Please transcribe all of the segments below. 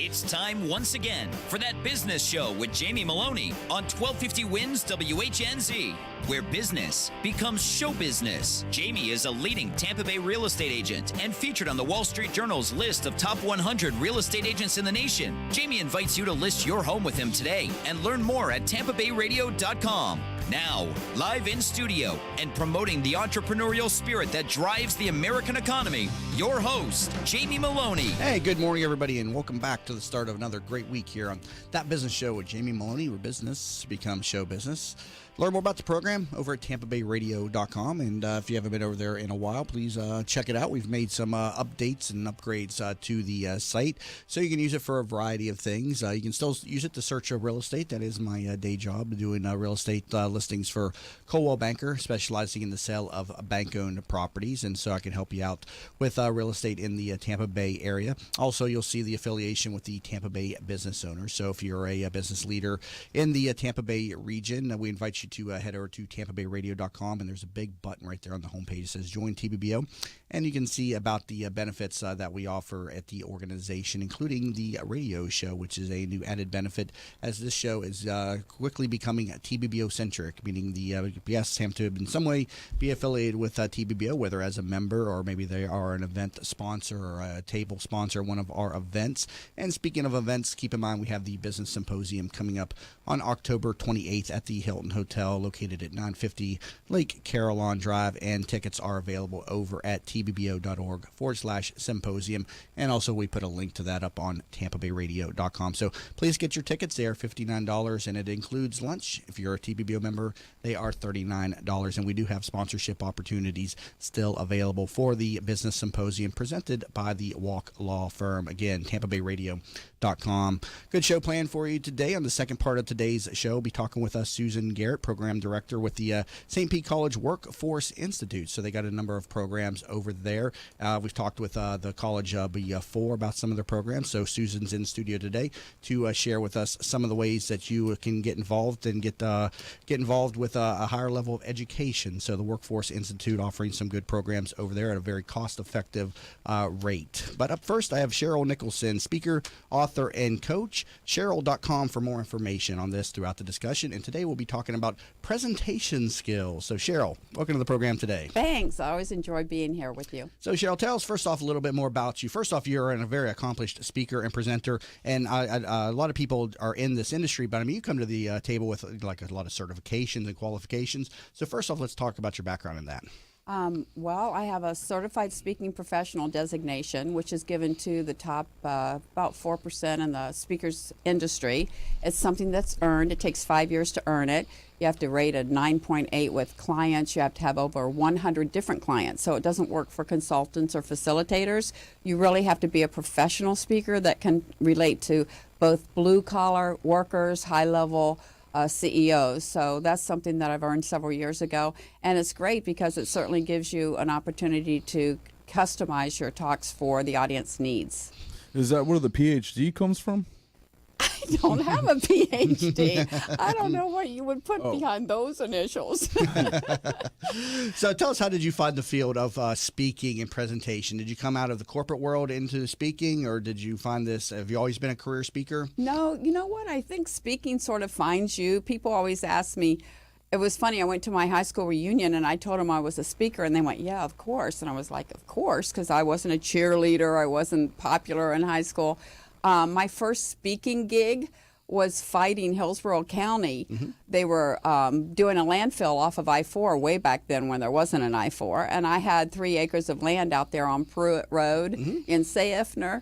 It's time once again for that business show with Jamie Maloney on 1250 Wins WHNZ, where business becomes show business. Jamie is a leading Tampa Bay real estate agent and featured on the Wall Street Journal's list of top 100 real estate agents in the nation. Jamie invites you to list your home with him today and learn more at tampabayradio.com. Now, live in studio and promoting the entrepreneurial spirit that drives the American economy, your host, Jamie Maloney. Hey, good morning, everybody, and welcome back to the start of another great week here on That Business Show with Jamie Maloney, where business becomes show business. Learn more about the program over at tampabayradio.com, and if you haven't been over there in a while, please check it out. We've made some updates and upgrades to the site, so you can use it for a variety of things. You can still use it to search real estate. That is my day job, doing real estate listings for Coldwell Banker, specializing in the sale of bank-owned properties, and so I can help you out with real estate in the Tampa Bay area. Also, you'll see the affiliation with the Tampa Bay business owners, so if you're a business leader in the Tampa Bay region, we invite you to head over to tampabayradio.com, and there's a big button right there on the homepage that says Join TBBO, and you can see about the benefits that we offer at the organization, including the radio show, which is a new added benefit, as this show is quickly becoming TBBO-centric, meaning the guests have to in some way be affiliated with TBBO, whether as a member or maybe they are an event sponsor or a table sponsor, one of our events. And speaking of events, keep in mind we have the Business Symposium coming up on October 28th at the Hilton Hotel, located at 950 Lake Carillon Drive, and tickets are available over at tbbo.org/symposium. And also we put a link to that up on tampabayradio.com. So please get your tickets. They are $59, and it includes lunch. If you're a TBBO member, they are $39. And we do have sponsorship opportunities still available for the Business Symposium presented by the Walk Law Firm. Again, tampabayradio.com. Good show planned for you today. On the second part of today's show, we'll be talking with Susan Garrett, Program Director with the St. Pete College Workforce Institute. So they got a number of programs over there. We've talked with the college before about some of their programs. So Susan's in studio today to share with us some of the ways that you can get involved and get involved with a higher level of education. So the Workforce Institute offering some good programs over there at a very cost-effective rate. But up first, I have Cheryl Nicholson, speaker, author, and coach. Cheryl.com for more information on this throughout the discussion. And today we'll be talking about presentation skills. So Cheryl, welcome to the program today. Thanks. I always enjoy being here with you. So Cheryl, tell us first off a little bit more about you. First off, you're a very accomplished speaker and presenter, and a lot of people are in this industry, but I mean, you come to the table with like a lot of certifications and qualifications. So first off, let's talk about your background in that. Well, I have a certified speaking professional designation, which is given to the top about 4% in the speakers industry. It's something that's earned. It takes 5 years to earn it. You have to rate a 9.8 with clients. You have to have over 100 different clients. So it doesn't work for consultants or facilitators. You really have to be a professional speaker that can relate to both blue-collar workers, high-level CEOs. So that's something that I've earned several years ago. And it's great because it certainly gives you an opportunity to customize your talks for the audience needs. Is that where the PhD comes from? I don't have a PhD. I don't know what you would put behind those initials. So tell us, how did you find the field of speaking and presentation? Did you come out of the corporate world into speaking, or did you find this, have you always been a career speaker? No, you know what? I think speaking sort of finds you. People always ask me, it was funny, I went to my high school reunion and I told them I was a speaker, and they went, yeah, of course. And I was like, of course, because I wasn't a cheerleader. I wasn't popular in high school. My first speaking gig was fighting Hillsborough County. Mm-hmm. They were doing a landfill off of I-4 way back then when there wasn't an I-4. And I had 3 acres of land out there on Pruitt Road in Sayefner.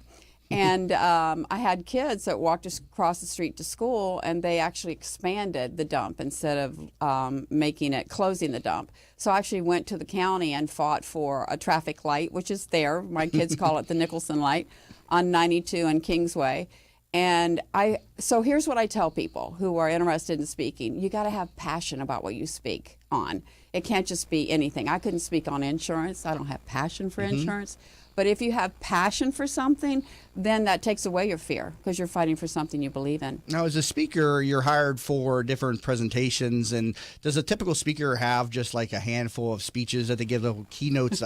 And I had kids that walked across the street to school, and they actually expanded the dump instead of closing the dump. So I actually went to the county and fought for a traffic light, which is there. My kids call it the Nicholson light, on 92 and Kingsway. And so here's what I tell people who are interested in speaking. You got to have passion about what you speak on. It can't just be anything. I couldn't speak on insurance. I don't have passion for insurance. But if you have passion for something, then that takes away your fear because you're fighting for something you believe in. Now, as a speaker, you're hired for different presentations, and does a typical speaker have just like a handful of speeches that they give, little keynotes,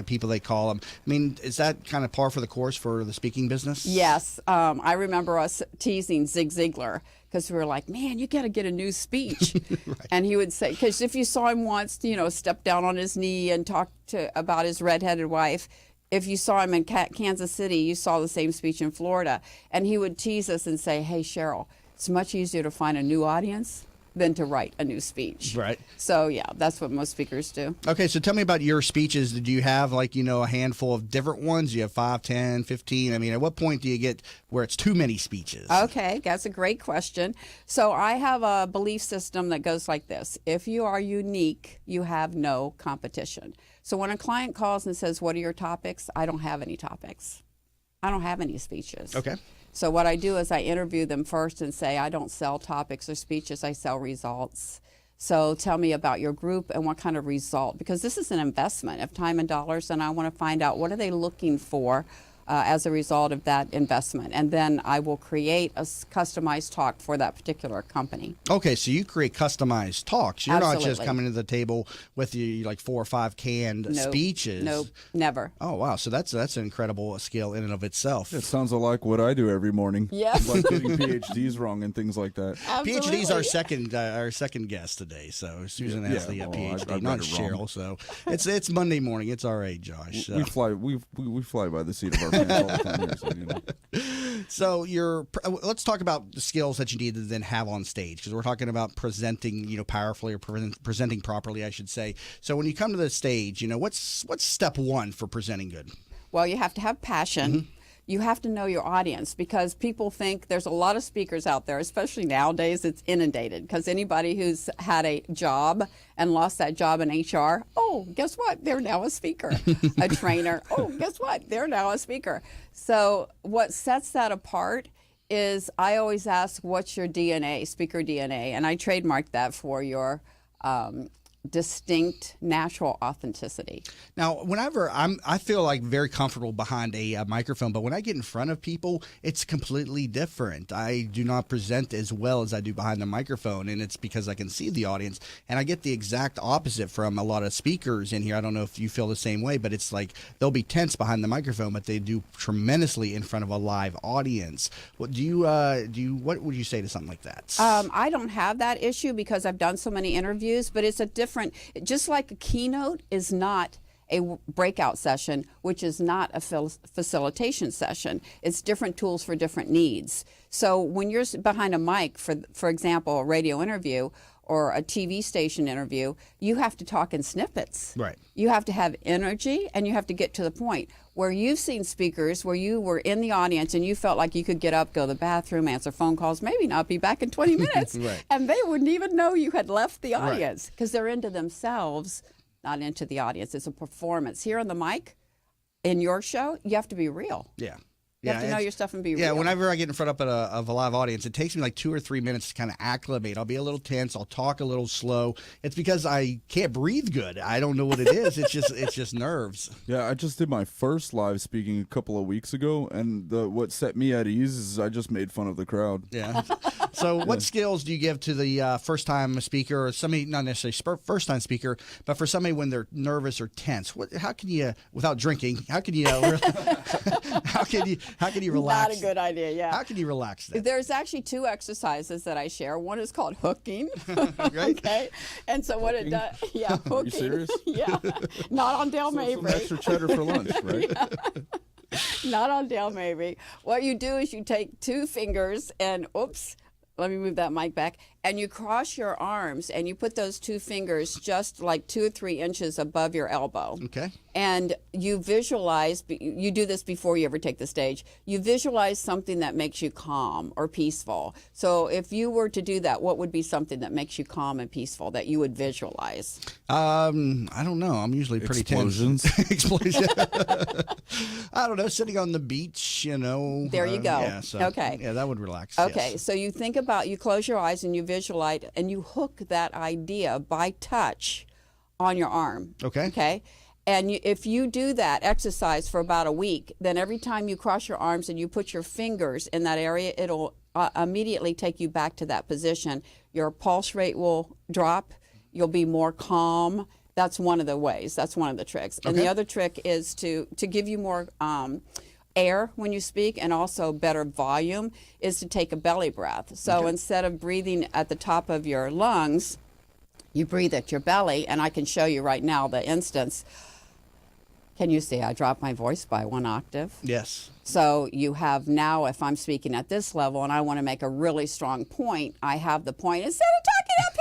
people they call them? I mean, is that kind of par for the course for the speaking business? Yes. I remember us teasing Zig Ziglar because we were like, man, you got to get a new speech. Right. And he would say, because if you saw him once, step down on his knee and talk about his redheaded wife, if you saw him in Kansas City, you saw the same speech in Florida. And he would tease us and say, hey, Cheryl, it's much easier to find a new audience than to write a new speech. Right. So, yeah, that's what most speakers do. Okay, so tell me about your speeches. Did you have a handful of different ones? Do you have 5, 10, 15? I mean, at what point do you get where it's too many speeches? Okay, that's a great question. So I have a belief system that goes like this. If you are unique, you have no competition. So when a client calls and says, what are your topics? I don't have any topics. I don't have any speeches. Okay. So what I do is I interview them first and say, I don't sell topics or speeches, I sell results. So tell me about your group and what kind of result, because this is an investment of time and dollars, and I want to find out what are they looking for as a result of that investment. And then I will create a customized talk for that particular company. Okay, so you create customized talks. You're not just Absolutely. coming to the table with you like 4 or 5 canned speeches. Nope, never. Oh, wow. So that's an incredible skill in and of itself. It sounds like what I do every morning. Yes. Like getting PhDs wrong and things like that. Absolutely. PhD's our second guest today. So Susan has the PhD, I read not it wrong. Cheryl. So it's Monday morning. It's all right, Josh. So. We fly by the seat of our pants all the time here, so, So let's talk about the skills that you need to then have on stage, because we're talking about presenting, powerfully, or presenting properly, I should say. So when you come to the stage, what's step one for presenting good? Well, you have to have passion. Mm-hmm. You have to know your audience, because people think there's a lot of speakers out there, especially nowadays. It's inundated because anybody who's had a job and lost that job in HR, oh, guess what? They're now a speaker. A trainer, oh, guess what? They're now a speaker. So what sets that apart is I always ask, what's your DNA, speaker DNA? And I trademarked that for your distinct, natural authenticity. Now, whenever I feel like very comfortable behind a microphone, but when I get in front of people, it's completely different. I do not present as well as I do behind the microphone, and it's because I can see the audience, and I get the exact opposite from a lot of speakers in here. I don't know if you feel the same way, but it's like they'll be tense behind the microphone, but they do tremendously in front of a live audience. What what would you say to something like that? I don't have that issue because I've done so many interviews, but it's a different, just like a keynote is not a breakout session, which is not a facilitation session. It's different tools for different needs. So when you're behind a mic, for example, a radio interview or a TV station interview, you have to talk in snippets. Right. You have to have energy and you have to get to the point. Where you've seen speakers where you were in the audience and you felt like you could get up, go to the bathroom, answer phone calls, maybe not be back in 20 minutes, Right. and they wouldn't even know you had left the audience because they're into themselves, not into the audience. It's a performance. Here on the mic, in your show, you have to be real. Yeah. You have to know your stuff and be real. Yeah, whenever I get in front of a live audience, it takes me like 2 or 3 minutes to kind of acclimate. I'll be a little tense. I'll talk a little slow. It's because I can't breathe good. I don't know what it is. It's just nerves. Yeah, I just did my first live speaking a couple of weeks ago, and what set me at ease is I just made fun of the crowd. Yeah. So what skills do you give to the first-time speaker, or somebody, not necessarily first-time speaker, but for somebody when they're nervous or tense? How can you, without drinking, how can you relax? Not a good idea, yeah. How can you relax that? There's actually 2 exercises that I share. One is called hooking. Right. Okay. And so what it does, yeah, hooking. Are you serious? Yeah. Not on Dale Some Mabry. extra cheddar for lunch, right? Not on Dale Mabry. What you do is you take 2 fingers and, oops, let me move that mic back, and you cross your arms and you put those 2 fingers just like 2 or 3 inches above your elbow. Okay. And you visualize, you do this before you ever take the stage, you visualize something that makes you calm or peaceful. So if you were to do that, what would be something that makes you calm and peaceful that you would visualize? I don't know. I'm usually pretty Explosions. tense. Explosions. I don't know. Sitting on the beach, There you go. Yeah, so, Okay. Yeah, that would relax. Okay, yes. so you think about, you close your eyes and you visualize and you hook that idea by touch on your arm. Okay. Okay. And if you do that exercise for about a week, then every time you cross your arms and you put your fingers in that area, it'll immediately take you back to that position. Your pulse rate will drop. You'll be more calm. That's one of the ways. That's one of the tricks. And the other trick is to give you more air when you speak, and also better volume, is to take a belly breath. So instead of breathing at the top of your lungs, you breathe at your belly. And I can show you right now the instance. Can you see I dropped my voice by 1 octave? Yes. So you have now, if I'm speaking at this level and I want to make a really strong point, I have the point instead of talking up here.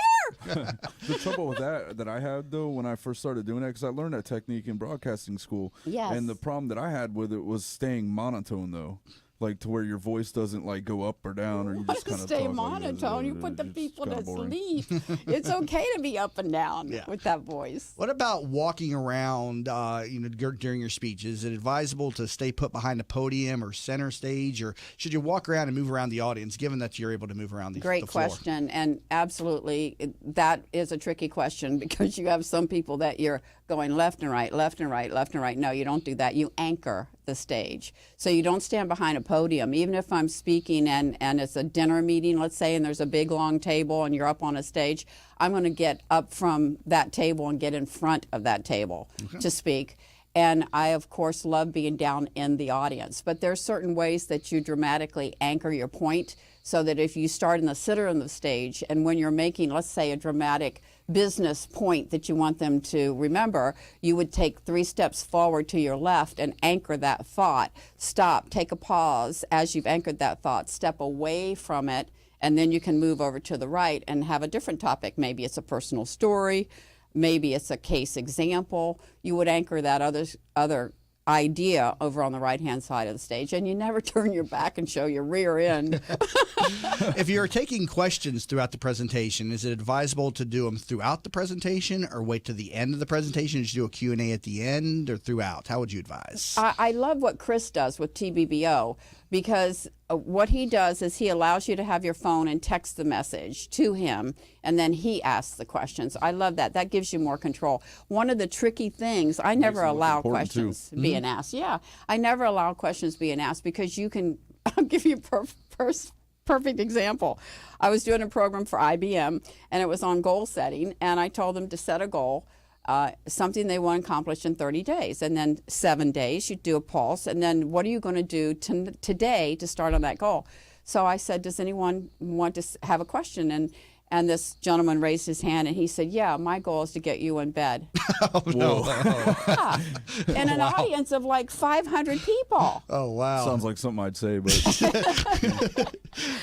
The trouble with that I had, though, when I first started doing that, because I learned that technique in broadcasting school. Yes. And the problem that I had with it was staying monotone, though. Like, to where your voice doesn't, like, go up or down, or you just kind of stay talk monotone. Like, you put the people to boring. sleep. It's okay to be up and down with that voice. What about walking around, during your speech? Is it advisable to stay put behind the podium or center stage, or should you walk around and move around the audience, given that you're able to move around the floor? Great question, and absolutely, that is a tricky question, because you have some people that you're going left and right, left and right, left and right. No, you don't do that. You anchor the stage. So you don't stand behind a podium. Even if I'm speaking and it's a dinner meeting, let's say, and there's a big long table and you're up on a stage, I'm going to get up from that table and get in front of that table to speak. And I, of course, love being down in the audience. But there's certain ways that you dramatically anchor your point, so that if you start in the center of the stage, and when you're making, let's say, a dramatic business point that you want them to remember, you would take 3 steps forward to your left and anchor that thought. Stop, take a pause as you've anchored that thought, step away from it, and then you can move over to the right and have a different topic. Maybe it's a personal story, maybe it's a case example. You would anchor that other idea over on the right-hand side of the stage, and you never turn your back and show your rear end. If you're taking questions throughout the presentation, is it advisable to do them throughout the presentation, or wait to the end of the presentation? Should you do a Q&A at the end, or throughout? How would you advise? I love what Chris does with TBBO, because what he does is he allows you to have your phone and text the message to him, and then he asks the questions. I love that. That gives you more control. One of the tricky things, I never allow questions being asked. Yeah, I never allow questions being asked, because you can, I'll give you a perfect example. I was doing a program for IBM, and it was on goal setting, and I told them to set a goal, something they want to accomplish in 30 days. And then 7 days, you do a pulse. And then what are you going to do today to start on that goal? So I said, does anyone want to have a question? And this gentleman raised his hand, and he said, yeah, my goal is to get you in bed. Oh, no. Yeah. In an audience of like 500 people. Oh, wow. Sounds like something I'd say, but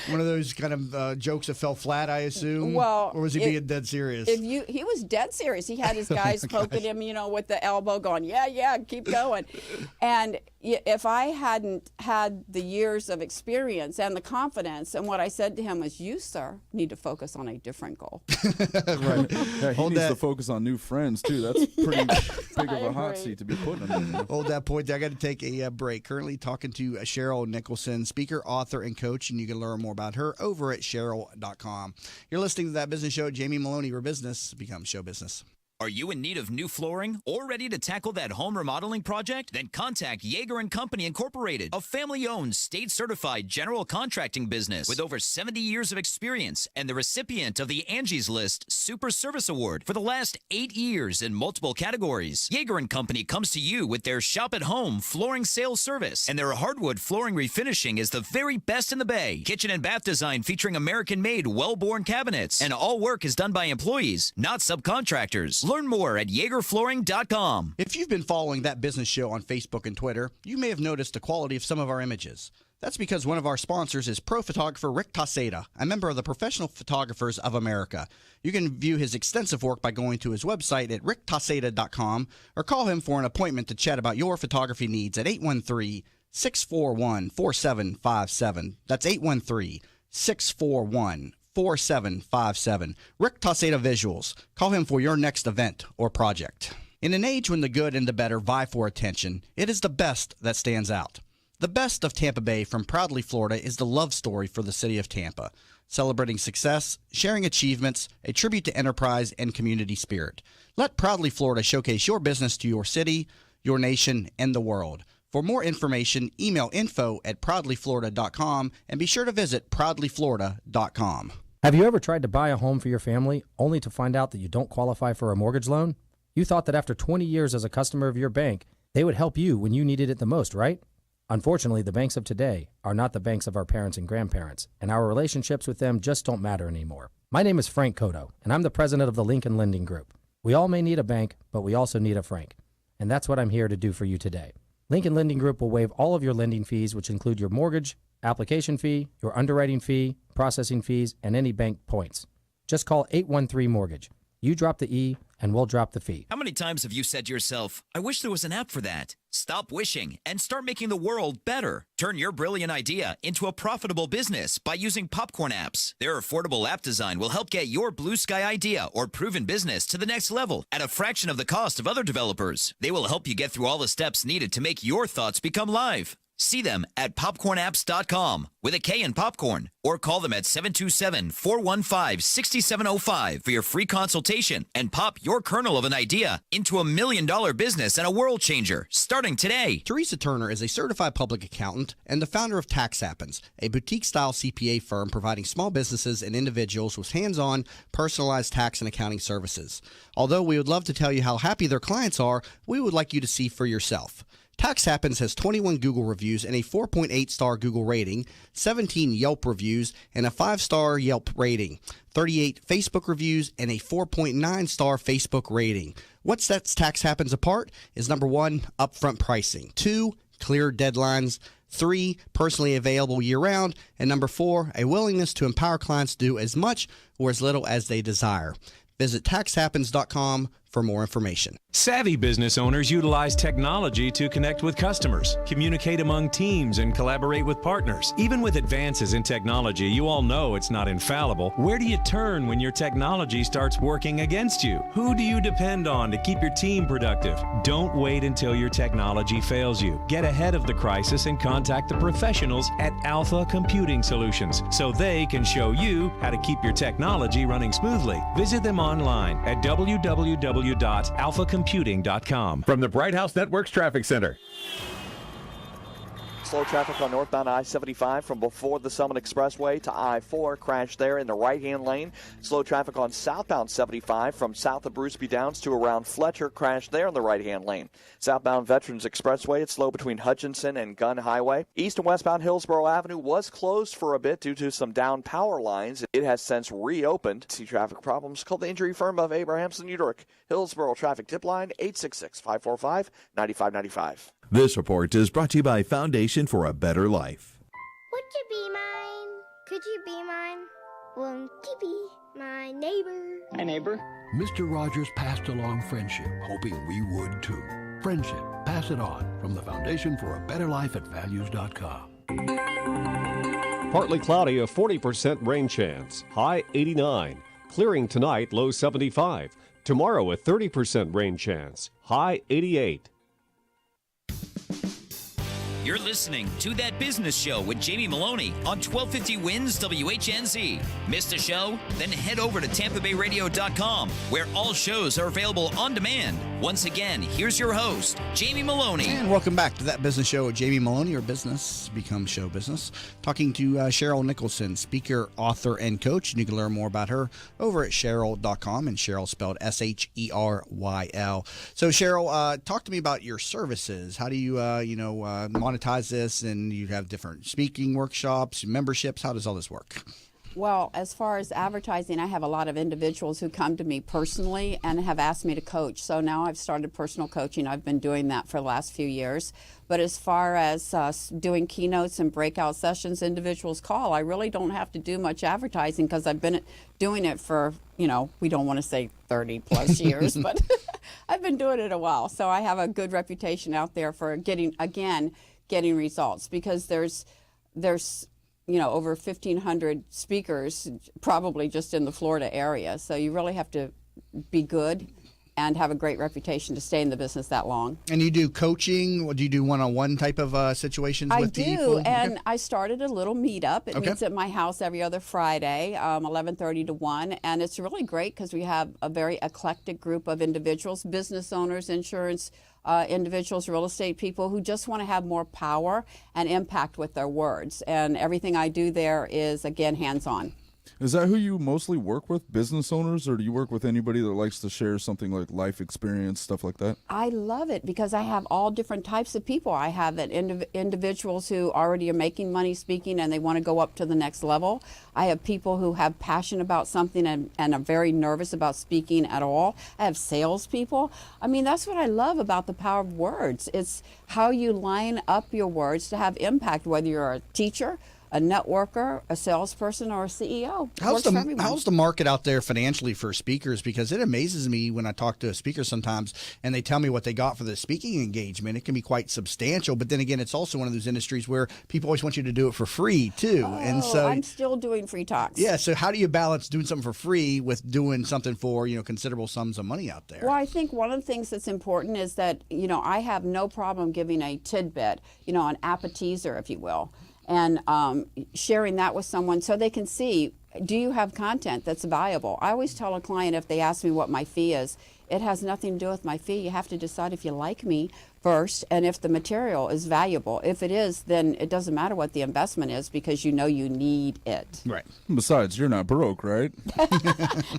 one of those kind of jokes that fell flat, I assume? Well, or was he being dead serious? He was dead serious. He had his guys poking him, with the elbow going, yeah, keep going. And if I hadn't had the years of experience and the confidence, and what I said to him was, you, sir, need to focus on a different goal. Right. yeah, he needs to focus on new friends, too. That's pretty big of a hot seat to be putting him in. Hold that point there. I got to take a break. Currently talking to Cheryl Nicholson, speaker, author, and coach, and you can learn more about her over at Cheryl.com. You're listening to That Business Show. Jamie Maloney, where business becomes show business. Are you in need of new flooring or ready to tackle that home remodeling project? Then contact Yeager & Company Incorporated, a family-owned, state-certified general contracting business with over 70 years of experience and the recipient of the Angie's List Super Service Award for the last 8 years in multiple categories. Yeager & Company comes to you with their shop-at-home flooring sales service, and their hardwood flooring refinishing is the very best in the Bay. Kitchen and bath design featuring American-made, well-born cabinets, and all work is done by employees, not subcontractors. Learn more at YeagerFlooring.com. If you've been following That Business Show on Facebook and Twitter, you may have noticed the quality of some of our images. That's because one of our sponsors is pro photographer Rick Taseda, a member of the Professional Photographers of America. You can view his extensive work by going to his website at ricktaseda.com or call him for an appointment to chat about your photography needs at 813-641-4757. That's 813-641-4757. 4757. Rick Taseda Visuals. Call him for your next event or project. In an age when the good and the better vie for attention, it is the best that stands out. The best of Tampa Bay from Proudly Florida is the love story for the city of Tampa, celebrating success, sharing achievements, a tribute to enterprise and community spirit. Let Proudly Florida showcase your business to your city, your nation, and the world. For more information, email info@proudlyflorida.com and be sure to visit proudlyflorida.com. Have you ever tried to buy a home for your family only to find out that you don't qualify for a mortgage loan? You thought that after 20 years as a customer of your bank, they would help you when you needed it the most, right? Unfortunately, the banks of today are not the banks of our parents and grandparents, and our relationships with them just don't matter anymore. My name is Frank Cotto, and I'm the president of the Lincoln Lending Group. We all may need a bank, but we also need a Frank, and that's what I'm here to do for you today. Lincoln Lending Group will waive all of your lending fees, which include your mortgage, application fee, your underwriting fee, processing fees, and any bank points. Just call 813-MORTGAGE. You drop the E, and we'll drop the fee. How many times have you said to yourself, I wish there was an app for that? Stop wishing and start making the world better. Turn your brilliant idea into a profitable business by using Popcorn apps. Their affordable app design will help get your blue sky idea or proven business to the next level at a fraction of the cost of other developers. They will help you get through all the steps needed to make your thoughts become live. See them at popcornapps.com with a K in popcorn, or call them at 727-415-6705 for your free consultation and pop your kernel of an idea into $1 million business and a world changer starting today. Teresa Turner is a certified public accountant and the founder of Tax Happens, a boutique-style CPA firm providing small businesses and individuals with hands-on, personalized tax and accounting services. Although we would love to tell you how happy their clients are, we would like you to see for yourself. Tax Happens has 21 Google reviews and a 4.8-star Google rating, 17 Yelp reviews and a 5-star Yelp rating, 38 Facebook reviews and a 4.9-star Facebook rating. What sets Tax Happens apart is number 1, upfront pricing, 2, clear deadlines, 3, personally available year-round, and number 4, a willingness to empower clients to do as much or as little as they desire. Visit taxhappens.com for more information. Savvy business owners utilize technology to connect with customers, communicate among teams, and collaborate with partners. Even with advances in technology, you all know it's not infallible. Where do you turn when your technology starts working against you? Who do you depend on to keep your team productive? Don't wait until your technology fails you. Get ahead of the crisis and contact the professionals at Alpha Computing Solutions so they can show you how to keep your technology running smoothly. Visit them online at www.alphacomputing.com. From the Bright House Networks Traffic Center. Slow traffic on northbound I-75 from before the Summit Expressway to I-4. Crash there in the right-hand lane. Slow traffic on southbound 75 from south of Bruce B. Downs to around Fletcher. Crash there in the right-hand lane. Southbound Veterans Expressway, it's slow between Hutchinson and Gunn Highway. East and westbound Hillsborough Avenue was closed for a bit due to some down power lines. It has since reopened. See traffic problems? Call the injury firm of Abrahamson Udrich. Hillsborough Traffic Tip Line 866-545-9595. This report is brought to you by Foundation for a Better Life. Would you be mine? Could you be mine? Won't you be my neighbor? Hi, neighbor. Mr. Rogers passed along friendship, hoping we would too. Friendship, pass it on from the Foundation for a Better Life at values.com. Partly cloudy, a 40% rain chance. High 89. Clearing tonight, low 75. Tomorrow, a 30% rain chance. High 88. You're listening to That Business Show with Jamie Maloney on 1250 Wins WHNZ. Missed a show? Then head over to TampaBayRadio.com, where all shows are available on demand. Once again, here's your host, Jamie Maloney. And welcome back to That Business Show with Jamie Maloney, your business becomes show business. Talking to Cheryl Nicholson, speaker, author, and coach. And you can learn more about her over at Cheryl.com, and Cheryl spelled Sheryl. So Cheryl, talk to me about your services. How do you, monetize this? And you have different speaking workshops, memberships. How does all this work? Well, as far as advertising, I have a lot of individuals who come to me personally and have asked me to coach. So now I've started personal coaching. I've been doing that for the last few years. But as far as doing keynotes and breakout sessions, individuals call, I really don't have to do much advertising because I've been doing it for, we don't want to say 30 plus years, but I've been doing it a while. So I have a good reputation out there for getting results, because there's over 1,500 speakers probably just in the Florida area. So you really have to be good and have a great reputation to stay in the business that long. And you do coaching? Or do you do one-on-one type of situations with people? I do, and I started a little meetup. It Okay. meets at my house every other Friday, 11:30 to 1, and it's really great because we have a very eclectic group of individuals, business owners, insurance individuals, real estate people who just want to have more power and impact with their words. And everything I do there is, again, hands-on. Is that who you mostly work with, business owners, or do you work with anybody that likes to share something like life experience, stuff like that? I love it because I have all different types of people. I have individuals who already are making money speaking and they want to go up to the next level. I have people who have passion about something and are very nervous about speaking at all. I have salespeople. I mean, that's what I love about the power of words. It's how you line up your words to have impact, whether you're a teacher, a networker, a salesperson, or a CEO. How's the market out there financially for speakers? Because it amazes me when I talk to a speaker sometimes and they tell me what they got for the speaking engagement. It can be quite substantial, but then again, it's also one of those industries where people always want you to do it for free too. And so I'm still doing free talks. Yeah, so how do you balance doing something for free with doing something for, considerable sums of money out there? Well, I think one of the things that's important is that, I have no problem giving a tidbit, an appetizer, if you will, and sharing that with someone so they can see, do you have content that's valuable? I always tell a client if they ask me what my fee is, it has nothing to do with my fee. You have to decide if you like me first and if the material is valuable. If it is, then it doesn't matter what the investment is because you need it. Right. Besides, you're not broke, right?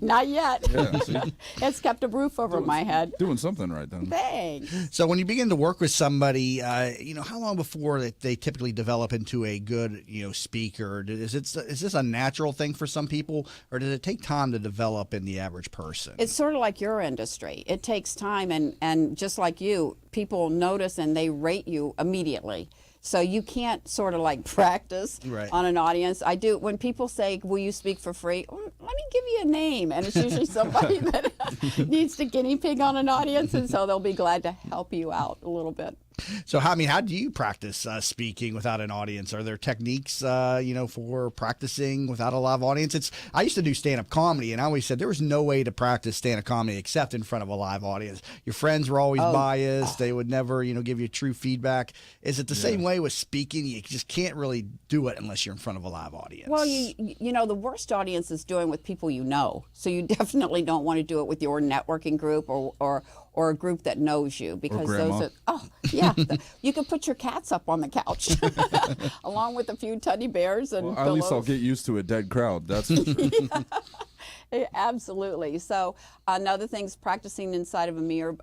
Not yet. Yeah, see? It's kept a roof over my head. Doing something right then. Thanks. So when you begin to work with somebody, how long before they typically develop into a good, speaker? Is this a natural thing for some people, or does it take time to develop in the average person? It's sort of like your industry. It takes time, and just like you, people notice and they rate you immediately. So you can't sort of like practice on an audience. I do. When people say, will you speak for free? Let me give you a name. And it's usually somebody that needs to guinea pig on an audience. And so they'll be glad to help you out a little bit. So, how do you practice speaking without an audience? Are there techniques, for practicing without a live audience? I used to do stand-up comedy, and I always said there was no way to practice stand-up comedy except in front of a live audience. Your friends were always biased. They would never, give you true feedback. Is it the same way with speaking? You just can't really do it unless you're in front of a live audience. Well, the worst audience is doing with people you know. So you definitely don't want to do it with your networking group or a group that knows you, because those are you can put your cats up on the couch along with a few teddy bears and at least I'll get used to a dead crowd, that's for sure. Absolutely. So another thing is practicing outside of a mirror.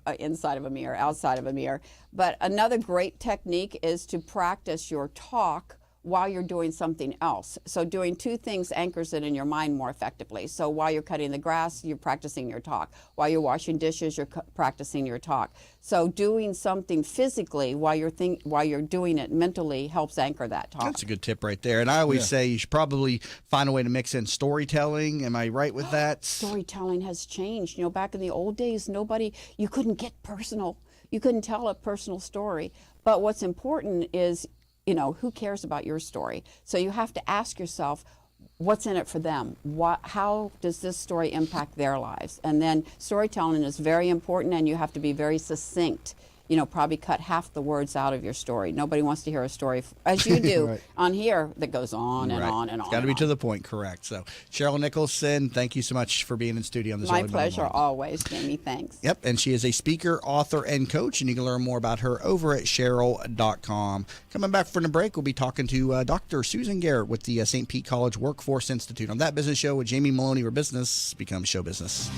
But another great technique is to practice your talk while you're doing something else. So doing two things anchors it in your mind more effectively. So while you're cutting the grass, you're practicing your talk. While you're washing dishes, you're practicing your talk. So doing something physically while you're doing it mentally helps anchor that talk. That's a good tip right there. And I always say you should probably find a way to mix in storytelling. Am I right with that? Storytelling has changed. Back in the old days, you couldn't get personal. You couldn't tell a personal story. But what's important is, who cares about your story? So you have to ask yourself, what's in it for them? How does this story impact their lives? And then storytelling is very important, and you have to be very succinct. Probably cut half the words out of your story. Nobody wants to hear a story, as you do on here, that goes on and on and on. It's got to be to the point, correct. So, Cheryl Nicholson, thank you so much for being in studio on this. My pleasure, always, Jamie. Thanks. Yep, and she is a speaker, author, and coach, and you can learn more about her over at Cheryl.com. Coming back from the break, we'll be talking to Dr. Susan Garrett with the St. Pete College Workforce Institute on That Business Show with Jamie Maloney, where business becomes show business.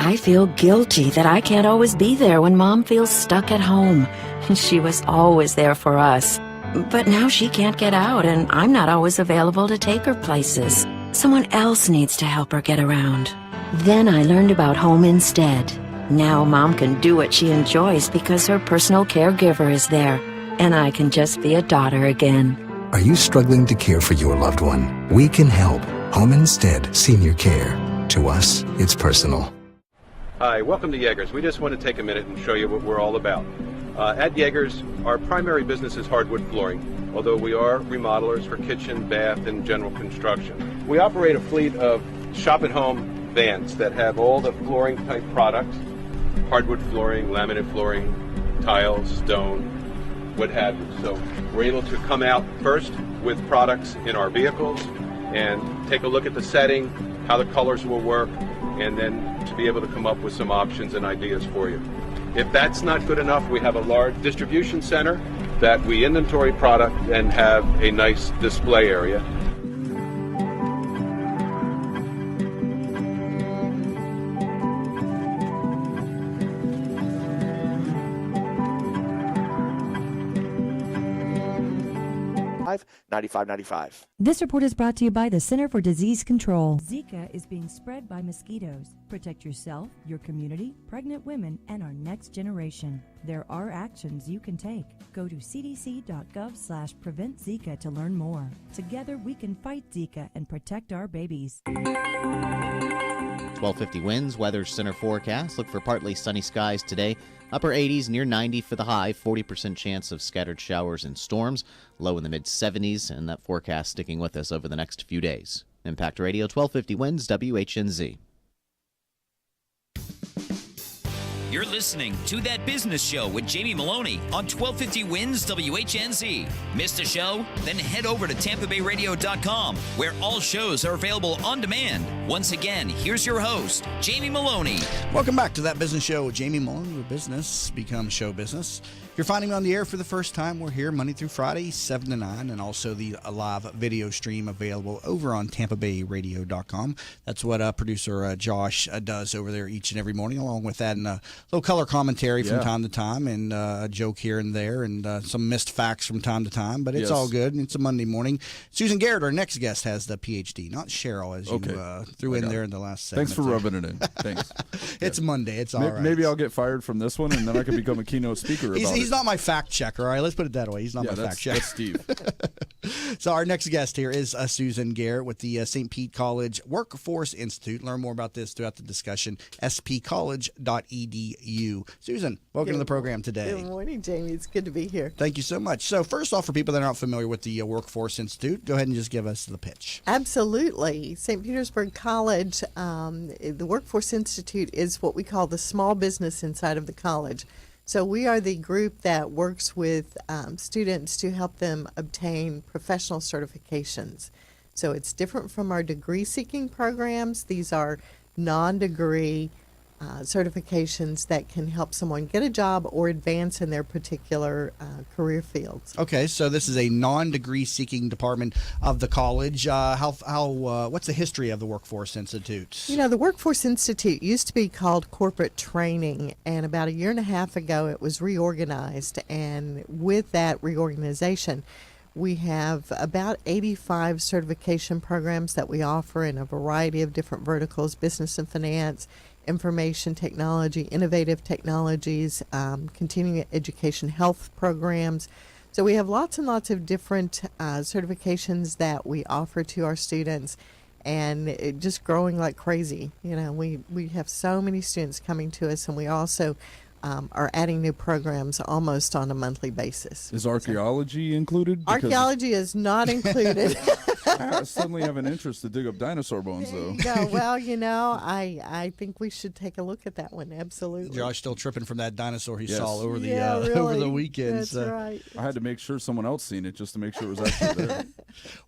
I feel guilty that I can't always be there when Mom feels stuck at home. She was always there for us. But now she can't get out, and I'm not always available to take her places. Someone else needs to help her get around. Then I learned about Home Instead. Now Mom can do what she enjoys because her personal caregiver is there, and I can just be a daughter again. Are you struggling to care for your loved one? We can help. Home Instead Senior Care. To us, it's personal. Hi, welcome to Yeager's. We just want to take a minute and show you what we're all about. At Yeager's, our primary business is hardwood flooring, although we are remodelers for kitchen, bath, and general construction. We operate a fleet of shop-at-home vans that have all the flooring type products, hardwood flooring, laminate flooring, tiles, stone, what have you. So we're able to come out first with products in our vehicles and take a look at the setting, how the colors will work, and then to be able to come up with some options and ideas for you. If that's not good enough, we have a large distribution center that we inventory product and have a nice display area. $95.95. This report is brought to you by the Center for Disease Control. Zika is being spread by mosquitoes. Protect yourself, your community, pregnant women, and our next generation. There are actions you can take. Go to cdc.gov/prevent Zika to learn more. Together we can fight Zika and protect our babies. 1250 winds, weather center forecast. Look for partly sunny skies today. Upper 80s, near 90 for the high. 40% chance of scattered showers and storms. Low in the mid-70s, and that forecast sticking with us over the next few days. Impact Radio 1250 winds, WHNZ. You're listening to That Business Show with Jamie Maloney on 1250 Wins WHNZ. Missed a show? Then head over to TampaBayRadio.com, where all shows are available on demand. Once again, here's your host, Jamie Maloney. Welcome back to That Business Show with Jamie Maloney, where business becomes show business. If you're finding me on the air for the first time, we're here Monday through Friday, 7 to 9, and also the live video stream available over on TampaBayRadio.com. That's what producer Josh does over there each and every morning, along with that and a little color commentary from time to time, and a joke here and there, and some missed facts from time to time, but it's all good. It's a Monday morning. Susan Garrett, our next guest, has the PhD, not Cheryl, as you threw in there in the last segment. Thanks for rubbing it in. Thanks. It's Monday. It's all right. Maybe I'll get fired from this one, and then I can become a keynote speaker about it. He's not my fact checker, all right? Let's put it that way. He's not my fact checker. That's Steve. So our next guest here is Susan Garrett with the St. Pete College Workforce Institute. Learn more about this throughout the discussion, spcollege.edu. Susan, welcome to the program today. Good morning, Jamie. It's good to be here. Thank you so much. So first off, for people that aren't familiar with the Workforce Institute, go ahead and just give us the pitch. Absolutely. St. Petersburg College, the Workforce Institute is what we call the small business inside of the college. So we are the group that works with students to help them obtain professional certifications. So it's different from our degree-seeking programs. These are non-degree certifications that can help someone get a job or advance in their particular career fields. Okay, so this is a non-degree seeking department of the college. What's the history of the Workforce Institute? You know, the Workforce Institute used to be called Corporate Training, and about 1.5 years ago it was reorganized, and with that reorganization we have about 85 certification programs that we offer in a variety of different verticals: business and finance, information technology, innovative technologies, continuing education, health programs. So we have lots and lots of different certifications that we offer to our students, and it just growing like crazy. You know, we have so many students coming to us, and we also are adding new programs almost on a monthly basis. Is archaeology included? Archaeology is not included. I suddenly have an interest to dig up dinosaur bones, though. There you go. Well, you know, I think we should take a look at that one. Absolutely. Josh still tripping from that dinosaur he saw over the really. over the weekend. That's right. I had to make sure someone else seen it just to make sure it was actually there.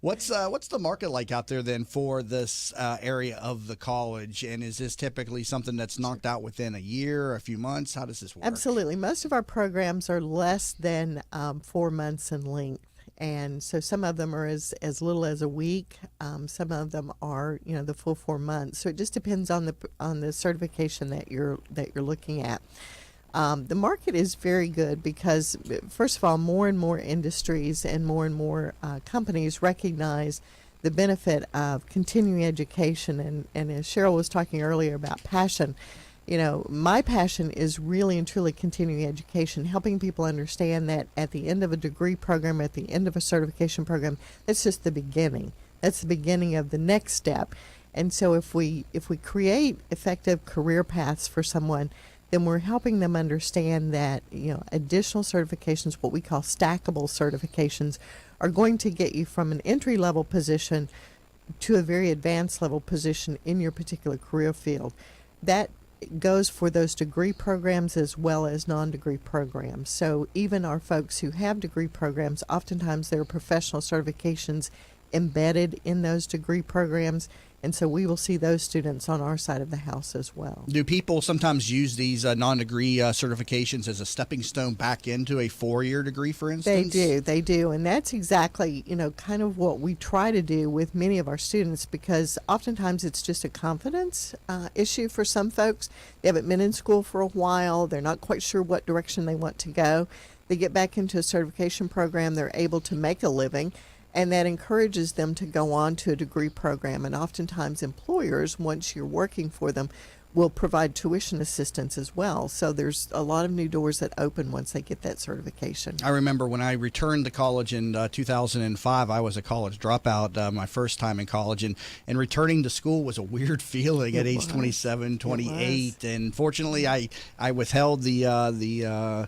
What's the market like out there then for this area of the college? And is this typically something that's knocked out within a year, a few months? How does this work? Absolutely. Most of our programs are less than 4 months in length. And so some of them are as little as a week. Some of them are, the full 4 months. So it just depends on the certification that you're looking at. The market is very good because, first of all, more and more industries and more companies recognize the benefit of continuing education. And as Cheryl was talking earlier about passion, my passion is really and truly continuing education, helping people understand that at the end of a degree program, at the end of a certification program, that's just the beginning. That's the beginning of the next step. And so if we create effective career paths for someone, then we're helping them understand that, additional certifications, what we call stackable certifications, are going to get you from an entry-level position to a very advanced level position in your particular career field. That goes for those degree programs as well as non-degree programs. So even our folks who have degree programs, oftentimes there are professional certifications embedded in those degree programs, and so we will see those students on our side of the house as well. Do people sometimes use these non-degree certifications as a stepping stone back into a 4-year degree, for instance? They do, and that's exactly, kind of what we try to do with many of our students, because oftentimes it's just a confidence issue for some folks. They haven't been in school for a while. They're not quite sure what direction they want to go. They get back into a certification program. They're able to make a living, and that encourages them to go on to a degree program. And oftentimes employers, once you're working for them, will provide tuition assistance as well. So there's a lot of new doors that open once they get that certification. I remember when I returned to college in 2005, I was a college dropout, my first time in college, and returning to school was a weird feeling at age 27, 28. And fortunately, I withheld the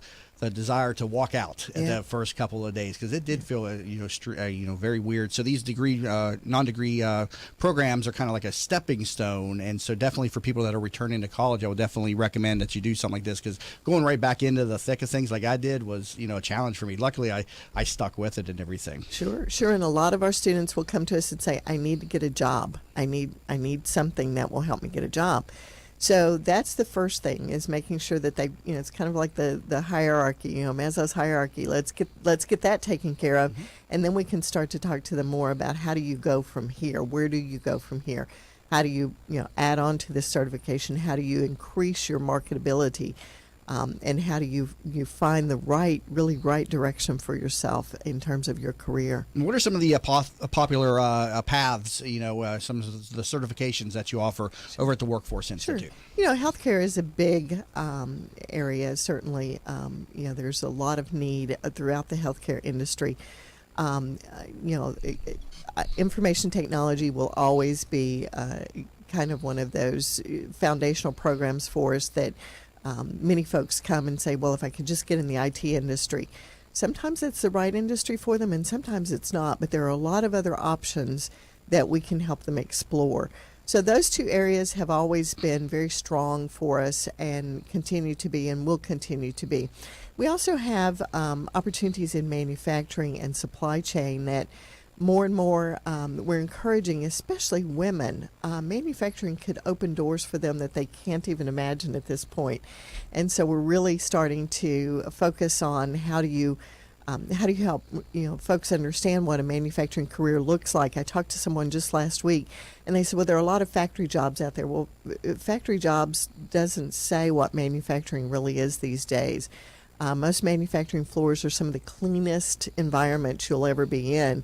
desire to walk out at the first couple of days, because it did feel very weird. So these non-degree programs are kind of like a stepping stone, and so definitely for people that are returning to college, I would definitely recommend that you do something like this, because going right back into the thick of things like I did was a challenge for me. Luckily I stuck with it and everything. Sure. And a lot of our students will come to us and say, I need to get a job. I need something that will help me get a job. So that's the first thing, is making sure that they, it's kind of like the hierarchy, Maslow's hierarchy. Let's get that taken care of, and then we can start to talk to them more about how do you go from here? Where do you go from here? How do you, add on to this certification? How do you increase your marketability? And how do you find the really right direction for yourself in terms of your career? And what are some of the popular paths, some of the certifications that you offer over at the Workforce Institute? Sure. Healthcare is a big area, certainly. There's a lot of need throughout the healthcare industry. Information technology will always be kind of one of those foundational programs for us that many folks come and say, well, if I could just get in the IT industry. Sometimes it's the right industry for them, and sometimes it's not, but there are a lot of other options that we can help them explore. So those two areas have always been very strong for us and continue to be, and will continue to be. We also have opportunities in manufacturing and supply chain that more and more we're encouraging, especially women. Manufacturing could open doors for them that they can't even imagine at this point. And so we're really starting to focus on how do you help folks understand what a manufacturing career looks like. I talked to someone just last week, and they said, well, there are a lot of factory jobs out there. Well, factory jobs doesn't say what manufacturing really is these days. Most manufacturing floors are some of the cleanest environments you'll ever be in.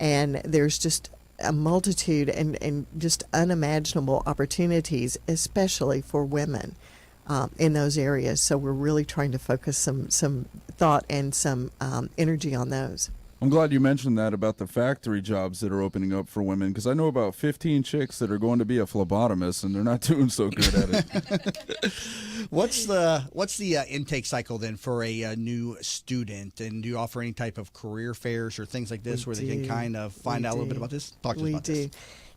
And there's just a multitude and just unimaginable opportunities, especially for women in those areas. So we're really trying to focus some thought and some energy on those. I'm glad you mentioned that about the factory jobs that are opening up for women, because I know about 15 chicks that are going to be a phlebotomist, and they're not doing so good at it. What's the intake cycle then for a new student? And do you offer any type of career fairs or things like this they can kind of find out a little bit about this? Talk to us about this.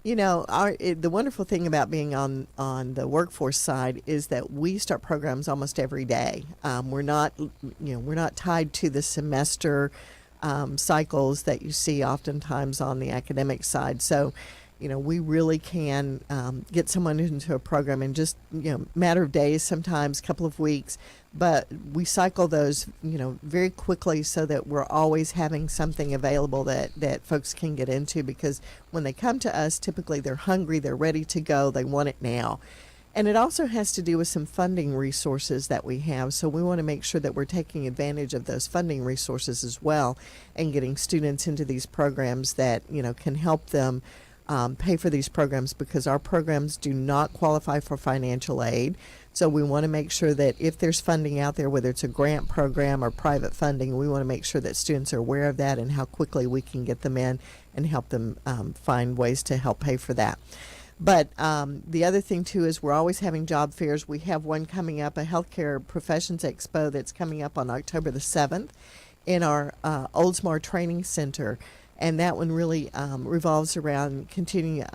The wonderful thing about being on the workforce side is that we start programs almost every day. We're not tied to the semester cycles that you see oftentimes on the academic side. So, we really can get someone into a program in just, matter of days, sometimes a couple of weeks. But we cycle those, very quickly so that we're always having something available that folks can get into, because when they come to us, typically they're hungry, they're ready to go, they want it now. And it also has to do with some funding resources that we have. So we want to make sure that we're taking advantage of those funding resources as well and getting students into these programs that, can help them pay for these programs, because our programs do not qualify for financial aid. So we want to make sure that if there's funding out there, whether it's a grant program or private funding, we want to make sure that students are aware of that and how quickly we can get them in and help them find ways to help pay for that. But the other thing, too, is we're always having job fairs. We have one coming up, a Healthcare Professions Expo, that's coming up on October the 7th in our Oldsmar Training Center. And that one really revolves around continuing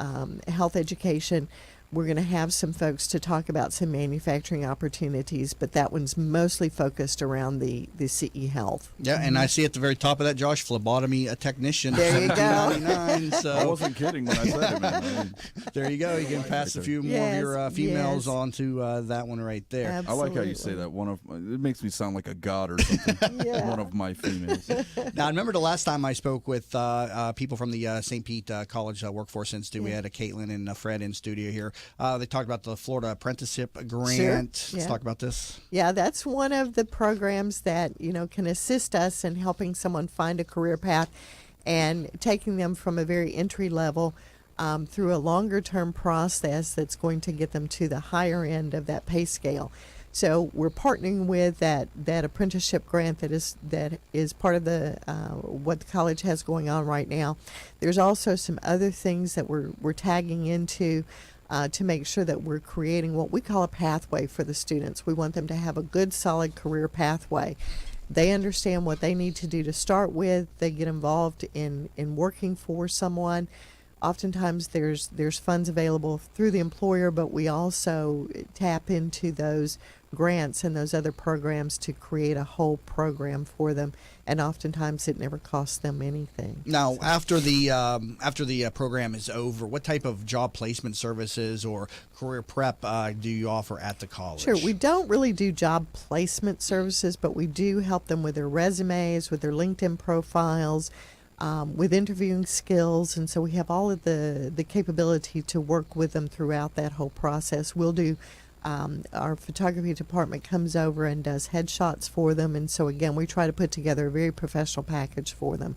health education. We're going to have some folks to talk about some manufacturing opportunities, but that one's mostly focused around the CE Health. Yeah, and I see at the very top of that, Josh, phlebotomy technician. There you go. $17.99, so. I wasn't kidding when I said it, man. There you go. You can pass a few more of your females onto that one right there. Absolutely. I like how you say that. It makes me sound like a god or something. One of my females. Now, I remember the last time I spoke with people from the St. Pete College Workforce Institute. We had a Caitlin and Fred in studio here. They talked about the Florida Apprenticeship Grant. Sure. Let's talk about this. Yeah, that's one of the programs that, can assist us in helping someone find a career path and taking them from a very entry level through a longer term process that's going to get them to the higher end of that pay scale. So we're partnering with that apprenticeship grant that is part of the what the college has going on right now. There's also some other things that we're tagging into to make sure that we're creating what we call a pathway for the students. We want them to have a good, solid career pathway. They understand what they need to do to start with. They get involved in working for someone. Oftentimes there's funds available through the employer, but we also tap into those grants and those other programs to create a whole program for them, and oftentimes it never costs them anything. Now, after the program is over, what type of job placement services or career prep do you offer at the college? Sure, we don't really do job placement services, but we do help them with their resumes, with their LinkedIn profiles, with interviewing skills, and so we have all of the capability to work with them throughout that whole process. We'll do our photography department comes over and does headshots for them, and so again we try to put together a very professional package for them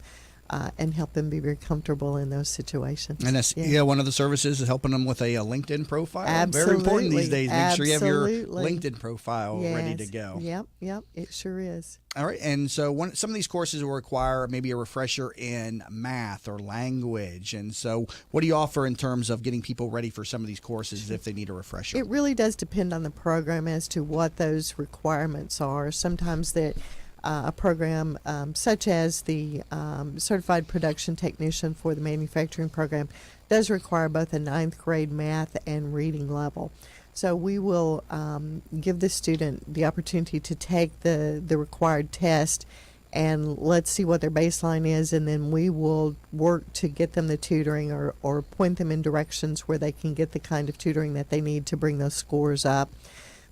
and help them be very comfortable in those situations. And that's, one of the services is helping them with a LinkedIn profile. Absolutely. Very important these days. Make sure you have your Absolutely. LinkedIn profile ready to go. Yep, it sure is. All right, and so some of these courses will require maybe a refresher in math or language, and so what do you offer in terms of getting people ready for some of these courses if they need a refresher? It really does depend on the program as to what those requirements are. Sometimes a program such as the Certified Production Technician for the manufacturing program does require both a 9th grade math and reading level. So we will give the student the opportunity to take the required test, and let's see what their baseline is, and then we will work to get them the tutoring or point them in directions where they can get the kind of tutoring that they need to bring those scores up.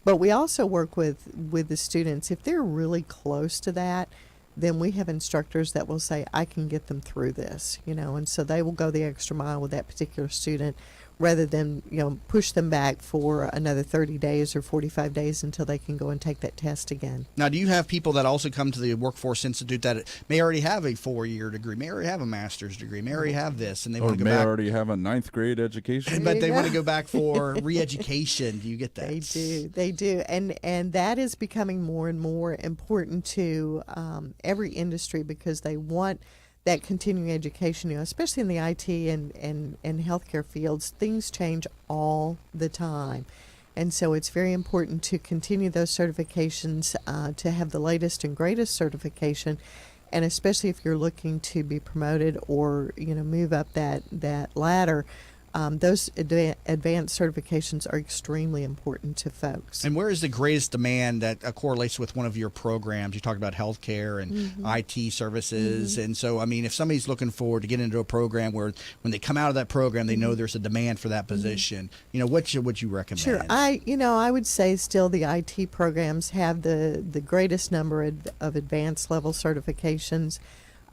But we also work with the students. If they're really close to that, then we have instructors that will say, I can get them through this, and so they will go the extra mile with that particular student rather than, push them back for another 30 days or 45 days until they can go and take that test again. Now, do you have people that also come to the Workforce Institute that may already have a 4-year degree, may already have a master's degree, may already have this, and they want to go back? May already have a 9th grade education. But they want to go back for re-education. Do you get that? They do. And that is becoming more and more important to every industry, because they want that continuing education, especially in the IT and healthcare fields. Things change all the time. And so it's very important to continue those certifications, to have the latest and greatest certification. And especially if you're looking to be promoted or, move up that ladder, those advanced certifications are extremely important to folks. And where is the greatest demand that correlates with one of your programs? You talked about healthcare and IT services. And so, I mean, if somebody's looking forward to get into a program where when they come out of that program, they know there's a demand for that position, you know, what would you recommend? Sure. I would say still the IT programs have the greatest number of advanced level certifications.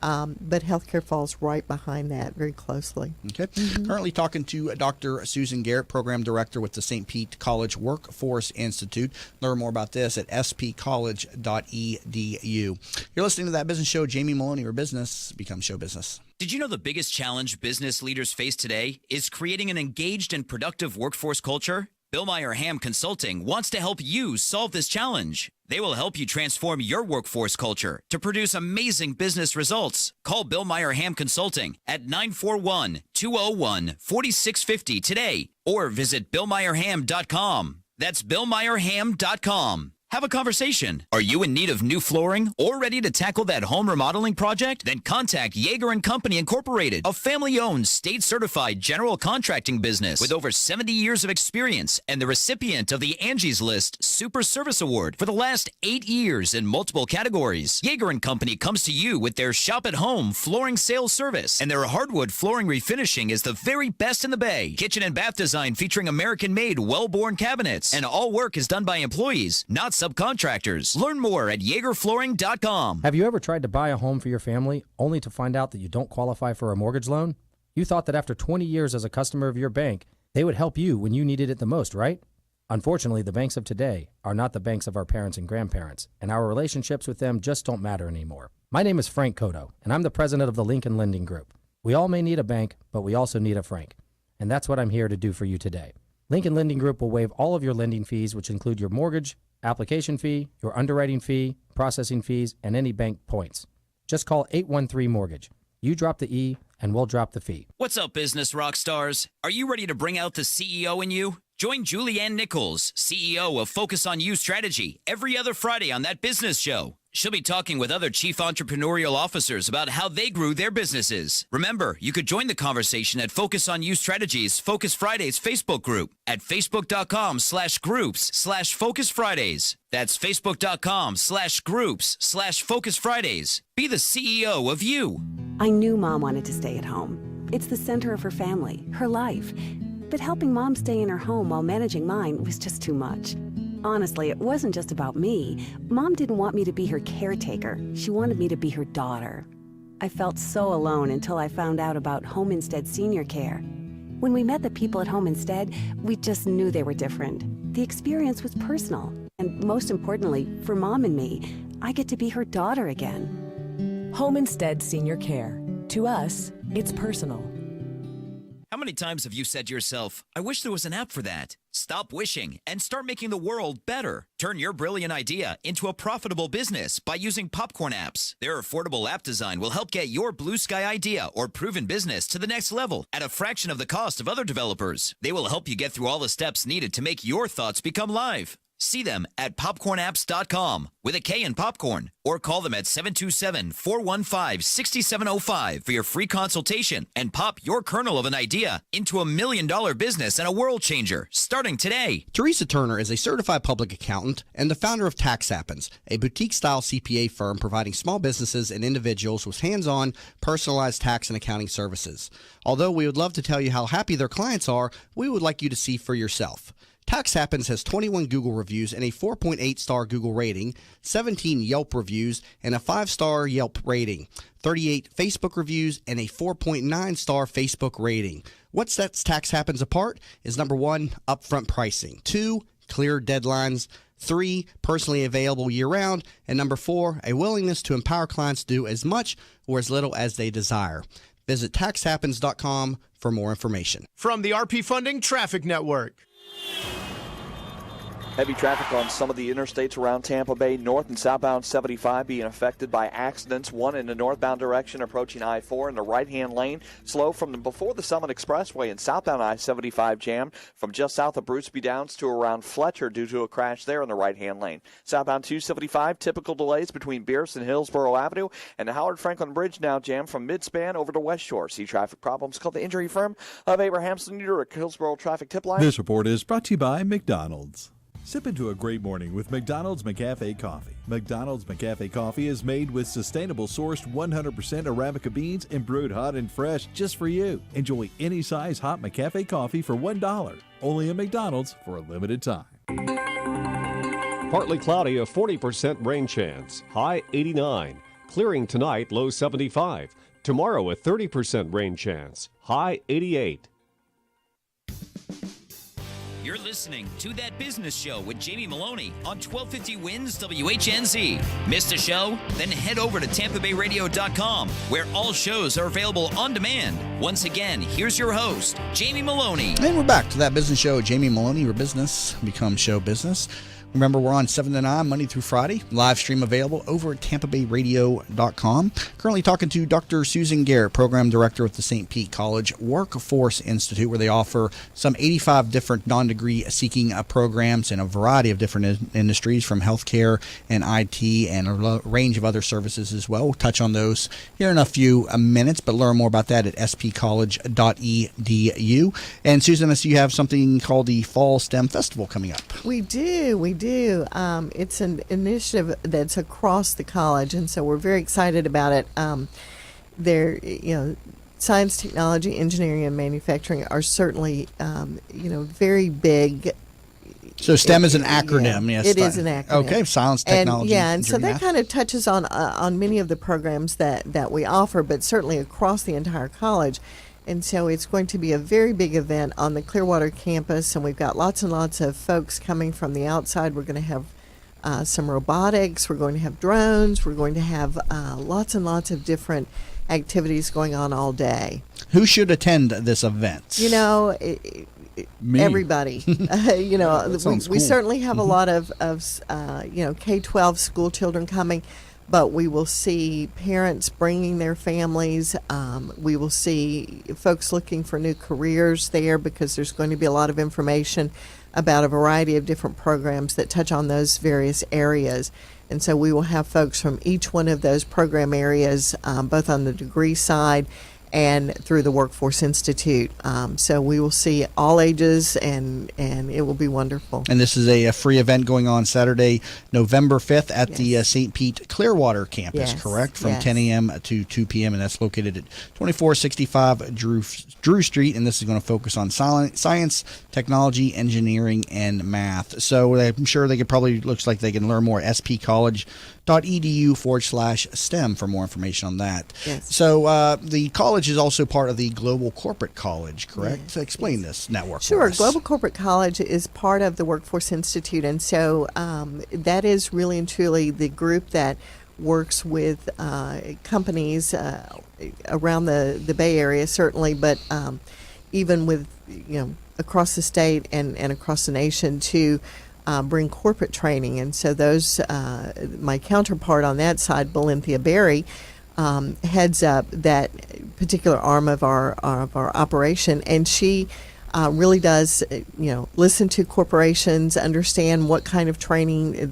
But healthcare falls right behind that very closely. Okay. Currently talking to Dr. Susan Garrett, Program Director with the St. Pete College Workforce Institute. Learn more about this at spcollege.edu. You're listening to That Business Show. Jamie Maloney, where business becomes show business. Did you know the biggest challenge business leaders face today is creating an engaged and productive workforce culture? Bill Meyer Ham Consulting wants to help you solve this challenge. They will help you transform your workforce culture to produce amazing business results. Call Bill Meyer Ham Consulting at 941-201-4650 today or visit BillMeyerHam.com. That's BillMeyerHam.com. Have a conversation. Are you in need of new flooring or ready to tackle that home remodeling project? Then contact Yeager & Company Incorporated, a family-owned, state-certified general contracting business with over 70 years of experience and the recipient of the Angie's List Super Service Award for the last 8 years in multiple categories. Yeager & Company comes to you with their shop-at-home flooring sales service, and their hardwood flooring refinishing is the very best in the Bay. Kitchen and bath design featuring American-made, well-born cabinets, and all work is done by employees, not subcontractors. Learn more at YeagerFlooring.com. Have you ever tried to buy a home for your family only to find out that you don't qualify for a mortgage loan? You thought that after 20 years as a customer of your bank, they would help you when you needed it the most, right? Unfortunately, the banks of today are not the banks of our parents and grandparents, and our relationships with them just don't matter anymore. My name is Frank Cotto, and I'm the president of the Lincoln Lending Group. We all may need a bank, but we also need a Frank, and that's what I'm here to do for you today. Lincoln Lending Group will waive all of your lending fees, which include your mortgage, application fee, your underwriting fee, processing fees, and any bank points. Just call 813-MORTGAGE. You drop the E, and we'll drop the fee. What's up, business rock stars? Are you ready to bring out the CEO in you? Join Julianne Nichols, CEO of Focus on You Strategy, every other Friday on That Business Show. She'll be talking with other chief entrepreneurial officers about how they grew their businesses. Remember, you could join the conversation at Focus on You Strategies Focus Fridays Facebook group at facebook.com/groups/Focus Fridays. That's facebook.com/groups/Focus Fridays. Be the CEO of you. I knew Mom wanted to stay at home. It's the center of her family, her life. But helping Mom stay in her home while managing mine was just too much. Honestly, it wasn't just about me. Mom didn't want me to be her caretaker. She wanted me to be her daughter. I felt so alone until I found out about Home Instead Senior Care. When we met the people at Home Instead, we just knew they were different. The experience was personal. And most importantly, for Mom and me, I get to be her daughter again. Home Instead Senior Care. To us, it's personal. How many times have you said to yourself, I wish there was an app for that? Stop wishing and start making the world better. Turn your brilliant idea into a profitable business by using Popcorn apps. Their affordable app design will help get your blue sky idea or proven business to the next level at a fraction of the cost of other developers. They will help you get through all the steps needed to make your thoughts become live. See them at popcornapps.com with a K in popcorn, or call them at 727-415-6705 for your free consultation and pop your kernel of an idea into $1 million business and a world changer starting today. Teresa Turner is a certified public accountant and the founder of Tax Happens, a boutique-style CPA firm providing small businesses and individuals with hands-on, personalized tax and accounting services. Although we would love to tell you how happy their clients are, we would like you to see for yourself. Tax Happens has 21 Google reviews and a 4.8-star Google rating, 17 Yelp reviews and a 5-star Yelp rating, 38 Facebook reviews and a 4.9-star Facebook rating. What sets Tax Happens apart is number 1, upfront pricing, 2, clear deadlines, 3, personally available year-round, and number 4, a willingness to empower clients to do as much or as little as they desire. Visit taxhappens.com for more information. From the RP Funding Traffic Network. Heavy traffic on some of the interstates around Tampa Bay. North and southbound 75 being affected by accidents. One in the northbound direction approaching I-4 in the right-hand lane. Slow from before the Summit Expressway, and southbound I-75 jammed from just south of Bruceby Downs to around Fletcher due to a crash there in the right-hand lane. Southbound 275, typical delays between Bierce and Hillsborough Avenue, and the Howard Franklin Bridge now jammed from Midspan over to West Shore. See traffic problems, call the injury firm of Abrahamson Urich Hillsborough Traffic Tip Line. This report is brought to you by McDonald's. Sip into a great morning with McDonald's McCafe Coffee. McDonald's McCafe Coffee is made with sustainable sourced 100% Arabica beans and brewed hot and fresh just for you. Enjoy any size hot McCafe coffee for $1. Only at McDonald's for a limited time. Partly cloudy, a 40% rain chance. High 89. Clearing tonight, low 75. Tomorrow, a 30% rain chance. High 88. You're listening to That Business Show with Jamie Maloney on 1250 Wins WHNZ. Missed a show? Then head over to TampaBayRadio.com, where all shows are available on demand. Once again, here's your host, Jamie Maloney. And we're back to That Business Show with Jamie Maloney, where business becomes show business. Remember, we're on 7 to 9, Monday through Friday. Live stream available over at TampaBayRadio.com. Currently talking to Dr. Susan Garrett, Program Director with the St. Pete College Workforce Institute, where they offer some 85 different non-degree seeking programs in a variety of different industries, from healthcare and IT and a range of other services as well. We'll touch on those here in a few minutes, but learn more about that at spcollege.edu. And Susan, I see you have something called the Fall STEM Festival coming up. We do. It's an initiative that's across the college, and so we're very excited about it. Science, technology, engineering, and manufacturing are certainly, very big. So STEM is an acronym, yes. It is an acronym. Okay, science, technology, and so that math. kind of touches on many of the programs that we offer, but certainly across the entire college. And so it's going to be a very big event on the Clearwater campus, and we've got lots and lots of folks coming from the outside. We're going to have some robotics. We're going to have drones. We're going to have lots and lots of different activities going on all day. Who should attend this event? Me. Everybody. We certainly have a lot of K-12 school children coming. But we will see parents bringing their families. We will see folks looking for new careers there, because there's going to be a lot of information about a variety of different programs that touch on those various areas. And so we will have folks from each one of those program areas, both on the degree side and through the Workforce Institute. So we will see all ages, and it will be wonderful. And this is a free event going on Saturday, November 5th at the St. Pete Clearwater campus, correct? From 10 a.m. to 2 p.m., and that's located at 2465 Drew Street, and this is going to focus on science, technology, engineering, and math. So I'm sure they could probably, looks like they can learn more at spcollege.edu/STEM for more information on that. Yes. So the college is also part of the Global Corporate College, correct? Yes. Explain this network. Sure. Global Corporate College is part of the Workforce Institute, and so that is really and truly the group that works with companies around the Bay Area, certainly, but even with across the state and across the nation to bring corporate training. And so those, my counterpart on that side, Valenthia Berry, heads up that particular arm of our operation, and she really does listen to corporations, understand what kind of training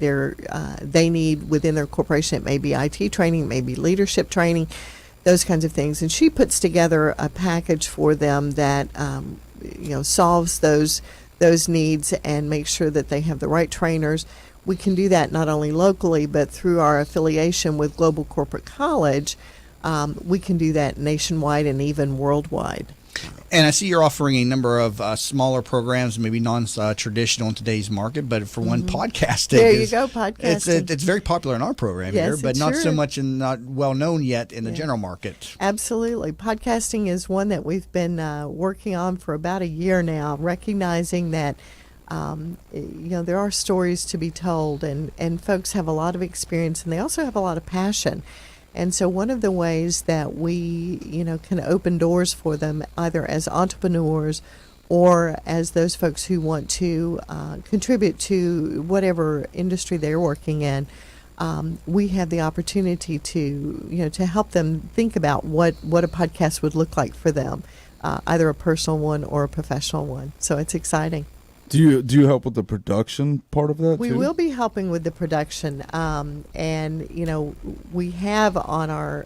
they need within their corporation. It may be IT training, it may be leadership training, those kinds of things, and she puts together a package for them that solves those needs and makes sure that they have the right trainers. We can do that not only locally, but through our affiliation with Global Corporate College, we can do that nationwide and even worldwide. And I see you're offering a number of smaller programs, maybe non-traditional in today's market, but for one, podcasting. There you go, podcasting. It's very popular in our program here, but not so much and not well known yet in the general market. Absolutely. Podcasting is one that we've been working on for about a year now, recognizing that there are stories to be told, and folks have a lot of experience, and they also have a lot of passion. And so one of the ways that we, can open doors for them, either as entrepreneurs or as those folks who want to contribute to whatever industry they're working in. We have the opportunity to help them think about what a podcast would look like for them, either a personal one or a professional one. So it's exciting. Do you help with the production part of that? We too? will be helping with the production, and we have on our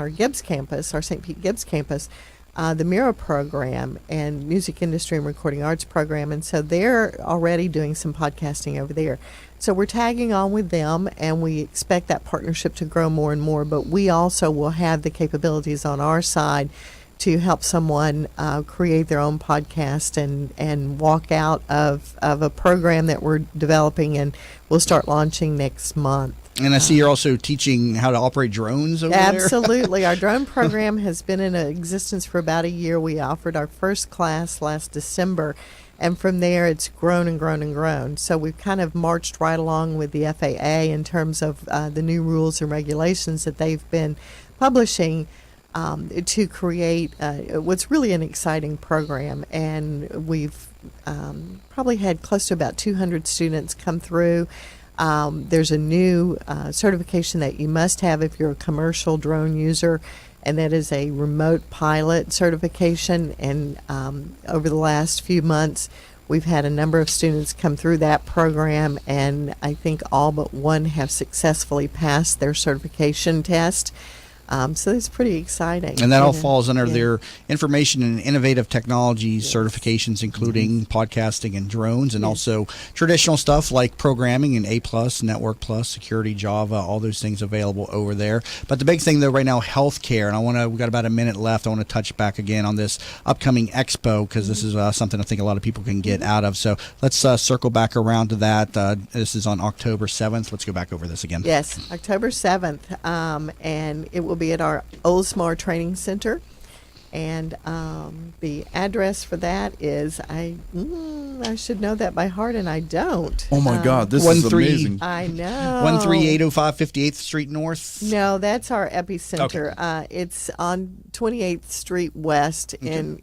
Gibbs campus, our St. Pete Gibbs campus, the MIRA program and Music Industry and Recording Arts program, and so they're already doing some podcasting over there. So we're tagging on with them, and we expect that partnership to grow more and more. But we also will have the capabilities on our side to help someone create their own podcast and walk out of a program that we're developing and we'll start launching next month. And I see you're also teaching how to operate drones over there. Absolutely. Our drone program has been in existence for about a year. We offered our first class last December, and from there it's grown and grown and grown. So we've kind of marched right along with the FAA in terms of the new rules and regulations that they've been publishing to create what's really an exciting program. And we've probably had close to about 200 students come through. There's a new certification that you must have if you're a commercial drone user, and that is a remote pilot certification. And over the last few months, we've had a number of students come through that program, and I think all but one have successfully passed their certification test. So it's pretty exciting. And that all falls under their information and innovative technology certifications, including podcasting and drones, and also traditional stuff like programming and A+, Network Plus, Security, Java, all those things available over there. But the big thing, though, right now, healthcare. And we've got about a minute left. I want to touch back again on this upcoming expo, because this is something I think a lot of people can get out of. So let's circle back around to that. This is on October 7th. Let's go back over this again. Yes, October 7th. And it will be at our Oldsmar Training Center, and the address for that is I should know that by heart, and I don't. Oh my God, this is amazing! I know. 13805 58th Street North. No, that's our epicenter. Okay. It's on 28th Street West. In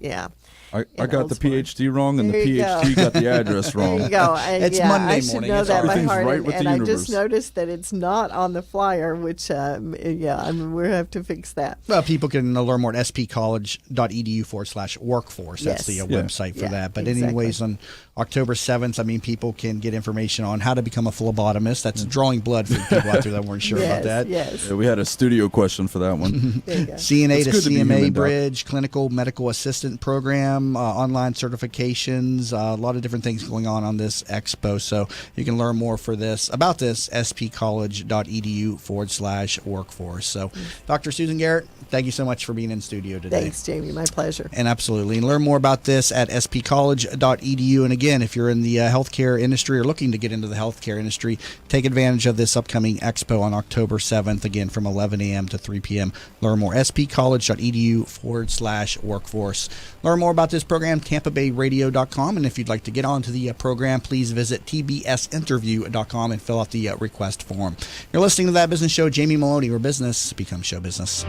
I got the PhD wrong, and the PhD got the address wrong. There you go. It's Monday I should morning. know that by Everything's heart. right with and the I universe. just noticed that it's not on the flyer, which, we have to fix that. Well, people can learn more at spcollege.edu/workforce. That's the website for that. But anyways, on October 7th, people can get information on how to become a phlebotomist. That's drawing blood for people out there that weren't sure about that. Yes. Yeah, we had a studio question for that one. There you go. CNA to CMA human, bridge, clinical medical assistant program, online certifications, a lot of different things going on this expo. So you can learn more about this, spcollege.edu/workforce. So Dr. Susan Garrett, thank you so much for being in studio today. Thanks, Jamie. My pleasure. And absolutely. And learn more about this at spcollege.edu. And again, if you're in the healthcare industry or looking to get into the healthcare industry, take advantage of this upcoming expo on October 7th, again, from 11 a.m. to 3 p.m. Learn more, spcollege.edu/workforce. Learn more about this program, TampaBayRadio.com. And if you'd like to get onto the program, please visit tbsinterview.com and fill out the request form. You're listening to That Business Show. Jamie Maloney, where business becomes show business.